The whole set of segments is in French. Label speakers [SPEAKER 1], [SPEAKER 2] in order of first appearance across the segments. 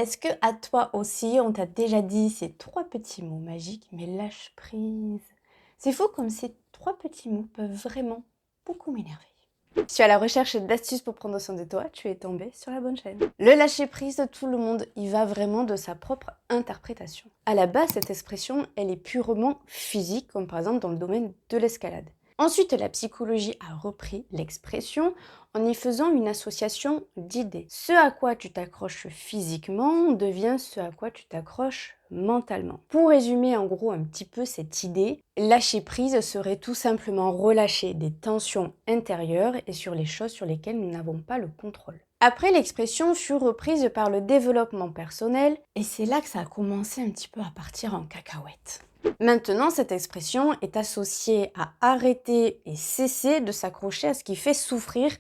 [SPEAKER 1] Est-ce que à toi aussi, on t'a déjà dit ces 3 petits mots magiques, mais lâche prise? C'est fou comme ces 3 petits mots peuvent vraiment beaucoup m'énerver. Si tu es à la recherche d'astuces pour prendre soin de toi, tu es tombé sur la bonne chaîne. Le lâcher prise, tout le monde y va vraiment de sa propre interprétation. À la base, cette expression, elle est purement physique, comme par exemple dans le domaine de l'escalade. Ensuite, la psychologie a repris l'expression en y faisant une association d'idées. Ce à quoi tu t'accroches physiquement devient ce à quoi tu t'accroches mentalement. Pour résumer en gros un petit peu cette idée, lâcher prise serait tout simplement relâcher des tensions intérieures et sur les choses sur lesquelles nous n'avons pas le contrôle. Après, l'expression fut reprise par le développement personnel et c'est là que ça a commencé un petit peu à partir en cacahuète. Maintenant, cette expression est associée à arrêter et cesser de s'accrocher à ce qui fait souffrir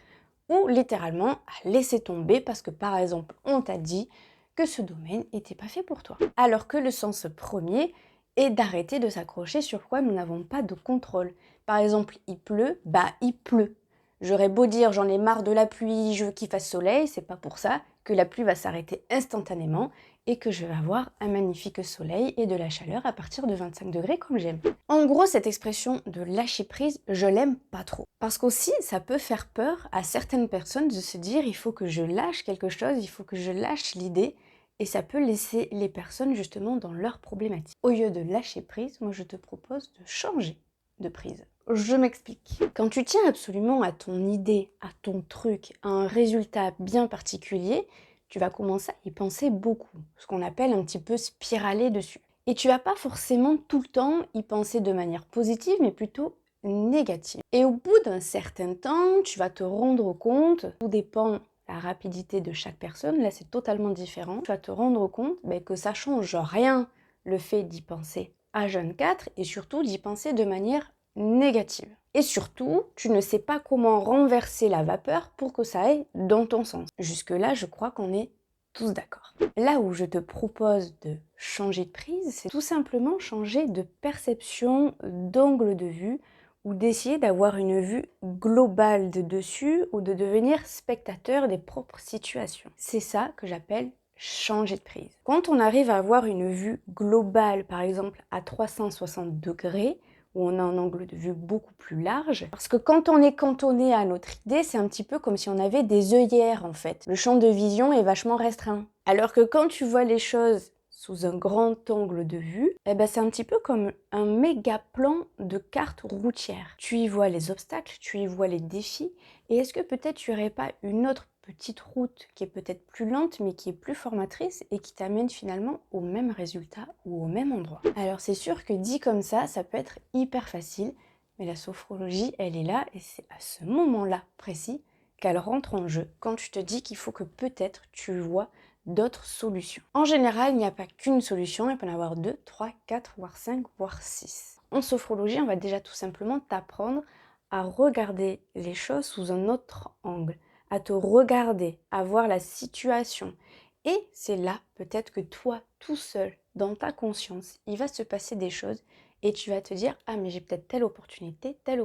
[SPEAKER 1] ou littéralement à laisser tomber parce que par exemple, on t'a dit que ce domaine n'était pas fait pour toi. Alors que le sens premier est d'arrêter de s'accrocher sur quoi nous n'avons pas de contrôle. Par exemple, il pleut, bah il pleut. J'aurais beau dire j'en ai marre de la pluie, je veux qu'il fasse soleil, c'est pas pour ça que la pluie va s'arrêter instantanément et que je vais avoir un magnifique soleil et de la chaleur à partir de 25 degrés comme j'aime. En gros, cette expression de lâcher prise, je l'aime pas trop. Parce qu'aussi, ça peut faire peur à certaines personnes de se dire il faut que je lâche quelque chose, il faut que je lâche l'idée. Et ça peut laisser les personnes justement dans leurs problématiques. Au lieu de lâcher prise, moi je te propose de changer de prise. Je m'explique. Quand tu tiens absolument à ton idée, à ton truc, à un résultat bien particulier, tu vas commencer à y penser beaucoup, ce qu'on appelle un petit peu spiraler dessus. Et tu vas pas forcément tout le temps y penser de manière positive, mais plutôt négative. Et au bout d'un certain temps, tu vas te rendre compte, tout dépend la rapidité de chaque personne, là c'est totalement différent, tu vas te rendre compte que ça change rien le fait d'y penser H24 et surtout d'y penser de manière négative. Et surtout, tu ne sais pas comment renverser la vapeur pour que ça aille dans ton sens. Jusque-là, je crois qu'on est tous d'accord. Là où je te propose de changer de prise, c'est tout simplement changer de perception, d'angle de vue, ou d'essayer d'avoir une vue globale de dessus, ou de devenir spectateur des propres situations. C'est ça que j'appelle changer de prise. Quand on arrive à avoir une vue globale, par exemple à 360 degrés, où on a un angle de vue beaucoup plus large. Parce que quand on est cantonné à notre idée, c'est un petit peu comme si on avait des œillères en fait. Le champ de vision est vachement restreint. Alors que quand tu vois les choses sous un grand angle de vue, c'est un petit peu comme un méga plan de carte routière. Tu y vois les obstacles, tu y vois les défis, et est-ce que peut-être tu n'aurais pas une autre petite route qui est peut-être plus lente mais qui est plus formatrice et qui t'amène finalement au même résultat ou au même endroit. Alors c'est sûr que dit comme ça peut être hyper facile, mais la sophrologie elle est là et c'est à ce moment-là précis qu'elle rentre en jeu quand tu te dis qu'il faut que peut-être tu vois d'autres solutions. En général, il n'y a pas qu'une solution, il peut y en avoir 2, 3, 4, voire 5, voire 6. En sophrologie, on va déjà tout simplement t'apprendre à regarder les choses sous un autre angle, à te regarder, à voir la situation. Et c'est là peut-être que toi, tout seul, dans ta conscience, il va se passer des choses et tu vas te dire « Ah mais j'ai peut-être telle opportunité et telle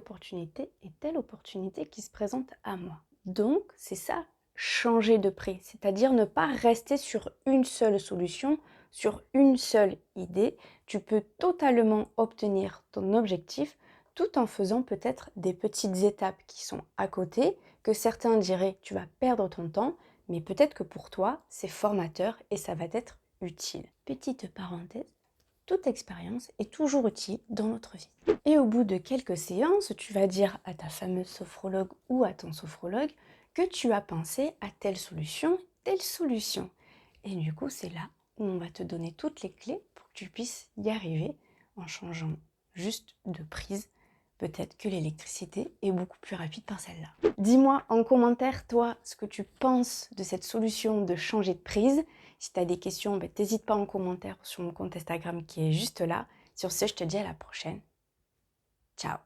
[SPEAKER 1] opportunité qui se présente à moi. » Donc c'est ça, changer de prix, c'est-à-dire ne pas rester sur une seule solution, sur une seule idée. Tu peux totalement obtenir ton objectif tout en faisant peut-être des petites étapes qui sont à côté, que certains diraient tu vas perdre ton temps, mais peut-être que pour toi c'est formateur et ça va être utile. Petite parenthèse, toute expérience est toujours utile dans notre vie. Et au bout de quelques séances, tu vas dire à ta fameuse sophrologue ou à ton sophrologue que tu as pensé à telle solution. Et du coup, c'est là où on va te donner toutes les clés pour que tu puisses y arriver en changeant juste de prise. Peut-être que l'électricité est beaucoup plus rapide par celle-là. Dis-moi en commentaire, toi, ce que tu penses de cette solution de changer de prise. Si tu as des questions, n'hésite pas en commentaire sur mon compte Instagram qui est juste là. Sur ce, je te dis à la prochaine. Ciao!